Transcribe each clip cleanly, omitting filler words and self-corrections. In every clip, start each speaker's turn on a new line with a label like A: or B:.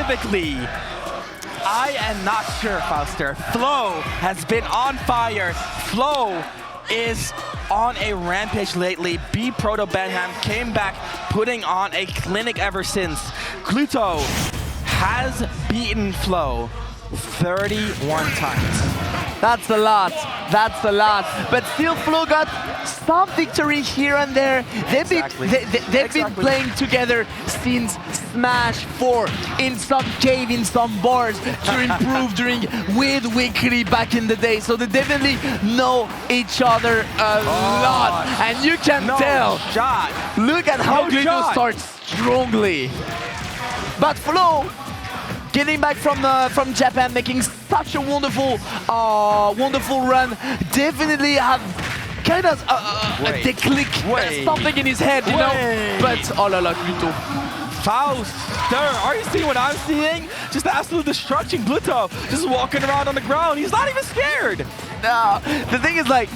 A: specifically, I am not sure, Fauster. Flo has been on fire. Flo is on a rampage lately. B Proto Benham came back, putting on a clinic ever since. Gluto has beaten Flo 31 times.
B: That's a lot. That's a lot. But still, Flo got some victory here and there. They've been playing together since Smash 4 in some cave, in some bars to improve during Weird Weekly back in the day. So they definitely know each other a lot. And you can tell.
A: Shot.
B: Look at how Gluto starts strongly. But Flo, getting back from Japan, making such a wonderful run, definitely have kind of a declick, something in his head, you know. But oh la la, Gluto.
A: Fauster, are you seeing what I'm seeing? Just absolute destruction. Gluto just walking around on the ground. He's not even scared.
B: No, the thing is, like,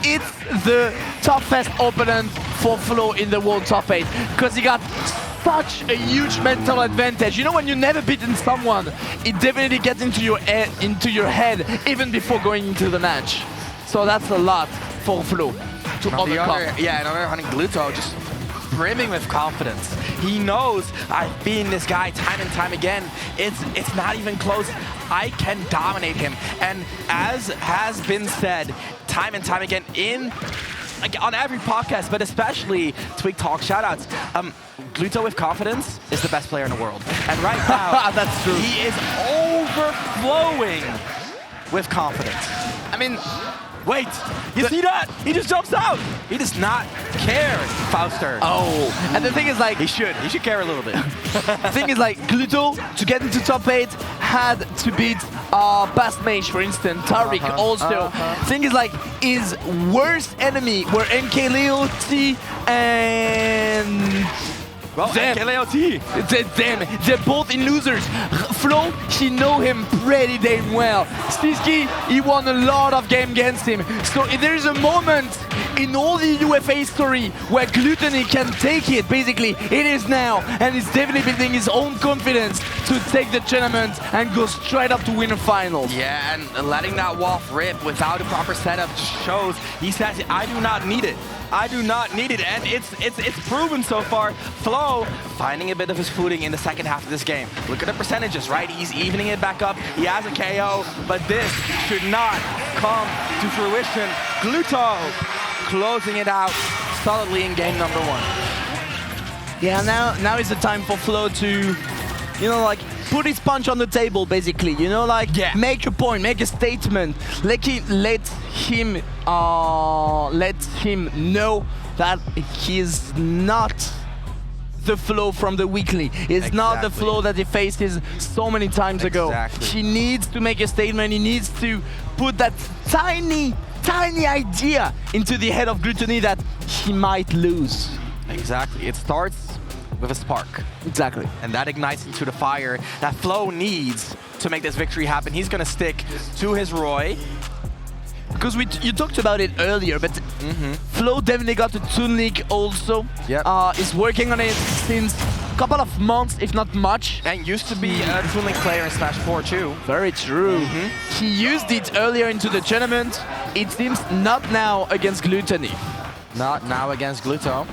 B: it's the toughest opponent for Flo in the World Top 8 because he got such a huge mental advantage. You know, when you've never beaten someone, it definitely gets into your head even before going into the match. So that's a lot for Flo to overcome.
A: Another hunting Gluto just brimming with confidence. He knows I've beaten this guy time and time again. It's not even close. I can dominate him. And as has been said time and time again on every podcast, but especially Twig Talk shoutouts, Gluto with confidence is the best player in the world. And right now,
B: that's true.
A: He is overflowing with confidence. I mean, wait, you see that? He just jumps out. He does not care, Fauster.
B: Oh, and the thing is, like,
A: he should care a little bit.
B: The thing is, like, Gluto, to get into top 8, had to beat Past Mage, for instance, Tariq also. Thing is, like, his worst enemy were NKLeot and...
A: Well, NKLeot.
B: They're both in losers. Flo, he know him pretty damn well. Stisky, he won a lot of games against him. So if there is a moment in all the UFA history where Glutonny can take it, basically, it is now. And he's definitely building his own confidence to take the tournament and go straight up to win a final.
A: Yeah, and letting that wall rip without a proper setup just shows he says, I do not need it. I do not need it, and it's proven so far. Flo finding a bit of his footing in the second half of this game. Look at the percentages, right? He's evening it back up. He has a KO, but this should not come to fruition. Gluto closing it out solidly in game number 1.
B: Yeah, now is the time for Flo to, you know, like, put his punch on the table, basically. You know, like, make a point, make a statement. Let him know that he's not the Flo from the weekly. He's not the Flo that he faces so many times ago. He needs to make a statement. He needs to put that tiny idea into the head of Glutonny that he might lose.
A: Exactly. It starts with a spark.
B: Exactly.
A: And that ignites into the fire that Flo needs to make this victory happen. He's going to stick to his Roy.
B: Because you talked about it earlier, but Flo definitely got the Toon League also. Is working on it since a couple of months, if not much.
A: And used to be a Toon League player in Smash 4 too.
B: Very true. He used it earlier into the tournament. It seems not now against Glutonny.
A: Not now against Gluto,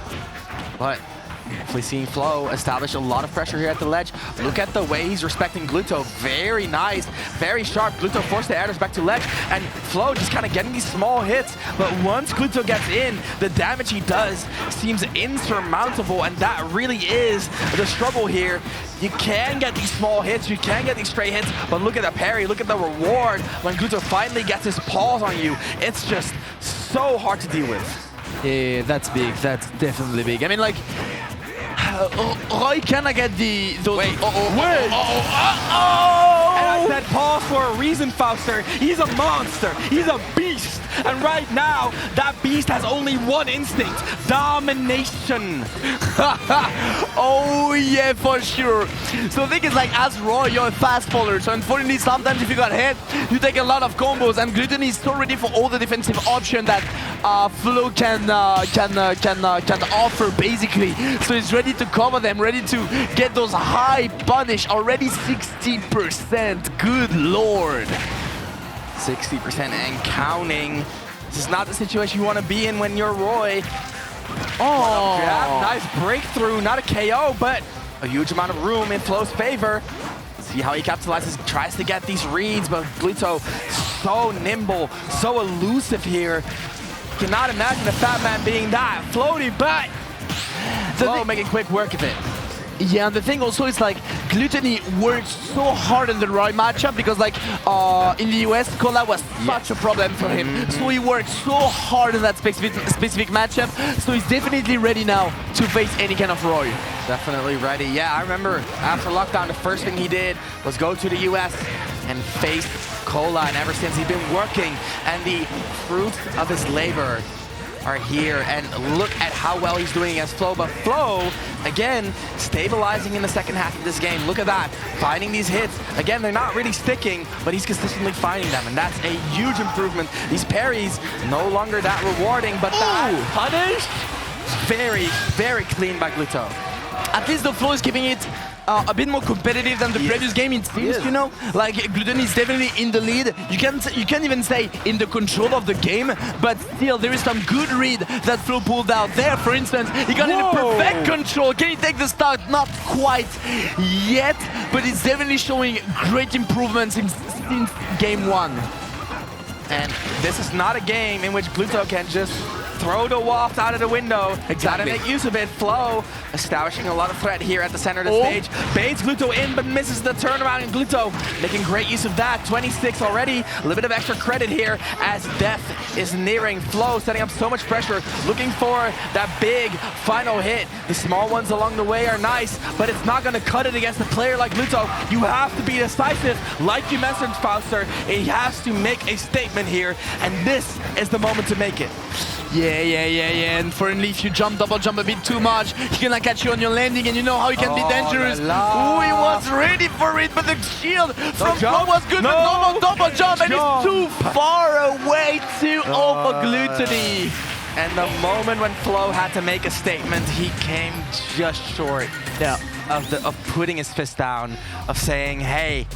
A: but definitely seeing Flo establish a lot of pressure here at the ledge. Look at the way he's respecting Gluto. Very nice, very sharp. Gluto forced the adders back to ledge, and Flo just kind of getting these small hits. But once Gluto gets in, the damage he does seems insurmountable, and that really is the struggle here. You can get these small hits, you can get these straight hits, but look at the parry, look at the reward when Gluto finally gets his paws on you. It's just so hard to deal with.
B: Yeah, that's big. That's definitely big. I mean, like, Roy cannot get those.
A: Wait.
B: And
A: I said pause for a reason, Fauster. He's a monster. He's a beast. And right now, that beast has only one instinct: domination.
B: Oh yeah, for sure. So the thing is, like, as Roy, you're a fast follower, so unfortunately sometimes if you got hit, you take a lot of combos, and Glutonny is so ready for all the defensive option that Flo can offer, basically. So he's ready to cover them, ready to get those high punish, already 60%, good lord.
A: 60% and counting. This is not the situation you want to be in when you're Roy.
B: Oh,
A: Yeah, nice breakthrough, not a KO, but a huge amount of room in Flo's favor. See how he capitalizes, tries to get these reads, but Gluto so nimble, so elusive here. Cannot imagine a fat man being that floaty, but Flo making quick work of it.
B: Yeah, and the thing also is, like, Glutonny worked so hard in the Roy matchup because, like, in the US, Cola was such a problem for him. So he worked so hard in that specific matchup. So he's definitely ready now to face any kind of Roy.
A: Definitely ready. Yeah, I remember after lockdown, the first thing he did was go to the US and face Cola. And ever since, he's been working. And the fruits of his labor are here, and look at how well he's doing against Flo. But Flo, again, stabilizing in the second half of this game. Look at that, finding these hits. Again, they're not really sticking, but he's consistently finding them, and that's a huge improvement. These parries, no longer that rewarding, but that punish, very, very clean by Gluto.
B: At least the Flo is keeping it a bit more competitive than the previous game, it seems, you know? Like, Glutonny is definitely in the lead. You can't even say in the control of the game, but still, there is some good read that Flo pulled out there. For instance, he got in a perfect control. Can he take the start? Not quite yet, but it's definitely showing great improvements since game one.
A: And this is not a game in which Gluto can just throw the waft out of the window. Gotta make use of it. Flo establishing a lot of threat here at the center of the stage. Baits Gluto in, but misses the turnaround, and Gluto making great use of that. 26 already. A little bit of extra credit here as death is nearing. Flo setting up so much pressure, looking for that big final hit. The small ones along the way are nice, but it's not gonna cut it against a player like Gluto. You have to be decisive. Like you mentioned, Fauster, he has to make a statement here, and this is the moment to make it.
B: Yeah. And for if you double jump a bit too much, he can catch you on your landing, and you know how he can be dangerous. Ooh, he was ready for it, but the shield from Flo was good, but normal double jump, and he's too far away, too over Glutonny.
A: And the moment when Flo had to make a statement, he came just short of putting his fist down, of saying, hey,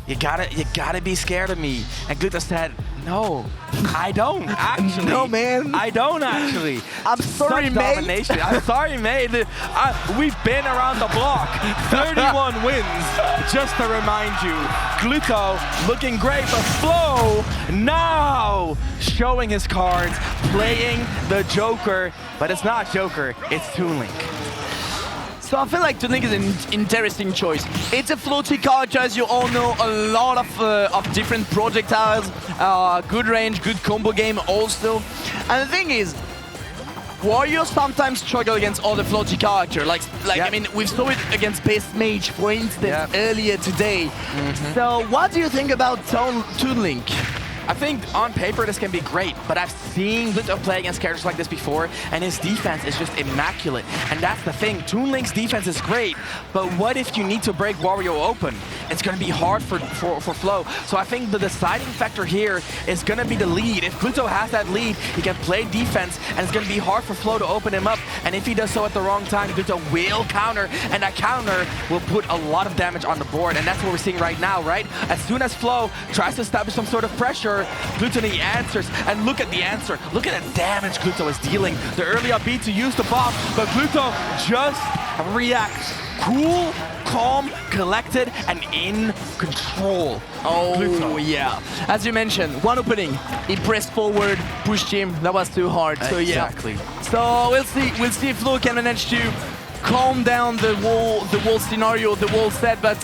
A: you gotta be scared of me. And Gluto said, no, I don't actually.
B: No, man.
A: I don't actually.
B: I'm sorry, mate.
A: Domination. I'm sorry, mate. We've been around the block. 31 wins, just to remind you. Gluto looking great, but Flo now showing his cards, playing the Joker. But it's not Joker, it's Toon Link.
B: So I feel like Toon Link is an interesting choice. It's a floaty character, as you all know, a lot of different projectiles, good range, good combo game also. And the thing is, Wario sometimes struggle against other floaty characters. Like I mean, we saw it against Base Mage, for instance, earlier today. So what do you think about Toon Link?
A: I think on paper this can be great, but I've seen Gluto play against characters like this before, and his defense is just immaculate. And that's the thing, Toon Link's defense is great, but what if you need to break Wario open? It's going to be hard for Flo. So I think the deciding factor here is going to be the lead. If Gluto has that lead, he can play defense, and it's going to be hard for Flo to open him up. And if he does so at the wrong time, Gluto will counter, and that counter will put a lot of damage on the board. And that's what we're seeing right now, right? As soon as Flo tries to establish some sort of pressure, Glutonny answers, and look at the answer. Look at the damage Gluto is dealing. The early up B to use the bomb, but Gluto just reacts. Cool, calm, collected, and in control.
B: Oh,
A: Gluto.
B: yeah. As you mentioned, one opening, he pressed forward, pushed him. That was too hard. So
A: exactly.
B: So we'll see if Flo can manage to calm down the wall scenario, the wall set, but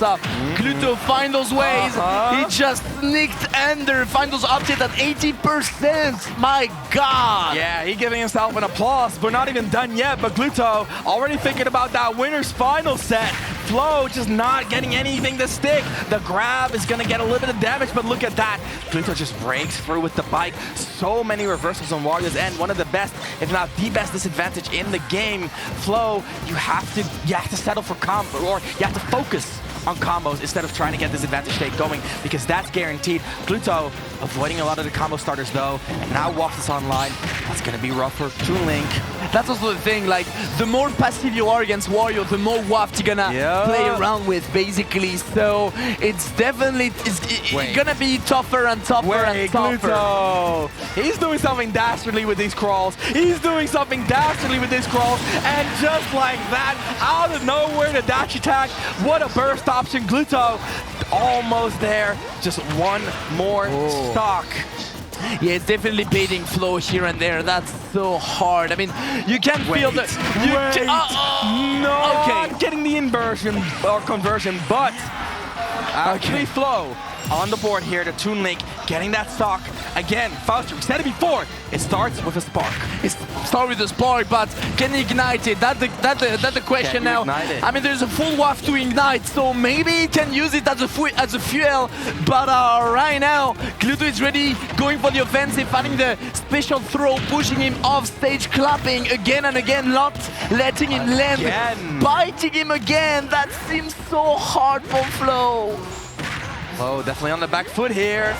B: Gluto find those ways. He just sneaked under, find those objects at 80%. My God.
A: Yeah, he giving himself an applause. We're not even done yet, but Gluto already thinking about that winner's final set. Flo just not getting anything to stick. The grab is going to get a little bit of damage, but look at that. Gluto just breaks through with the bike. So many reversals on Wario's end. One of the best, if not the best disadvantage in the game. Flo, you have to settle for combo, or you have to focus on combos instead of trying to get this advantage state going, because that's guaranteed. Gluto avoiding a lot of the combo starters though, and now Waft is online. That's gonna be rough for Toon Link.
B: That's also the thing, like, the more passive you are against Wario, the more Waft you're gonna play around with, basically. So it's definitely it's gonna be tougher and tougher and tougher.
A: Gluto! He's doing something dastardly with these crawls. He's doing something dastardly with these crawls, and just like that, out of nowhere, the dash attack. What a burst option. Gluto almost there. Just one more stock.
B: Yeah, it's definitely baiting Flo here and there. That's so hard. I mean, you can feel the...
A: Not getting the inversion or conversion, but actually Flo on the board here to Toon Link, getting that stock. Again, Fausto, we said it before, it starts with a spark.
B: It starts with a spark, but can he ignite it? That's the question now. I mean, there's a full waft to ignite, so maybe he can use it as a fuel, but right now, Gluto is ready, going for the offensive, finding the special throw, pushing him off stage, clapping again and again, not letting him land, biting him again. That seems so hard for Flo.
A: Flo definitely on the back foot here.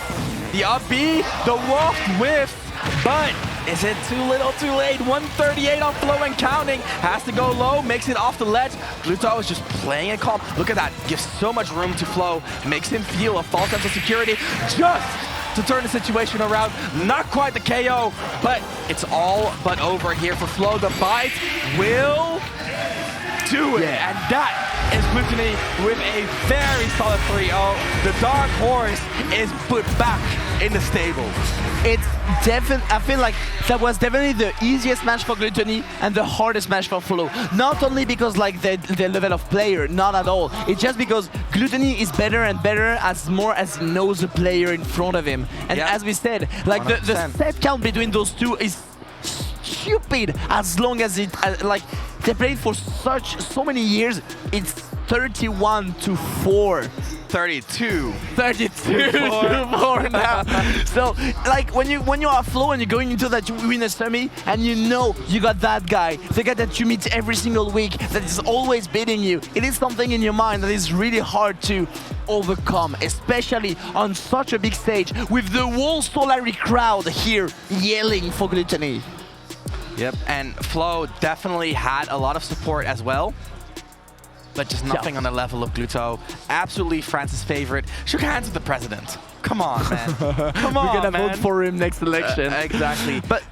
A: The up B, the waft whiff, but is it too little, too late? 138 on Flo and counting. Has to go low, makes it off the ledge. Gluto is just playing it calm. Look at that, gives so much room to Flo, makes him feel a false sense of security just to turn the situation around. Not quite the KO, but it's all but over here for Flo. The bite will do it, and that is Glutonny with a very solid 3-0. The dark horse is put back in the stable.
B: It's definitely, I feel like that was definitely the easiest match for Glutonny and the hardest match for Flo. Not only because like the level of player, not at all. It's just because Glutonny is better and better as more as he knows the player in front of him. And as we said, like the set count between those two is stupid as long as it like they played for so many years. It's 31-4.
A: 32
B: to 4 now. So like when you are Flo and you're going into that win a semi and you know you got that guy, the guy that you meet every single week that is always beating you, it is something in your mind that is really hard to overcome, especially on such a big stage with the whole Solari crowd here yelling for Glutonny.
A: Yep, and Flo definitely had a lot of support as well, but just nothing on the level of Gluto. Absolutely France's favorite. Shook hands with the president. Come on, man. Come on,
B: We're gonna vote for him next election.
A: Exactly.
B: But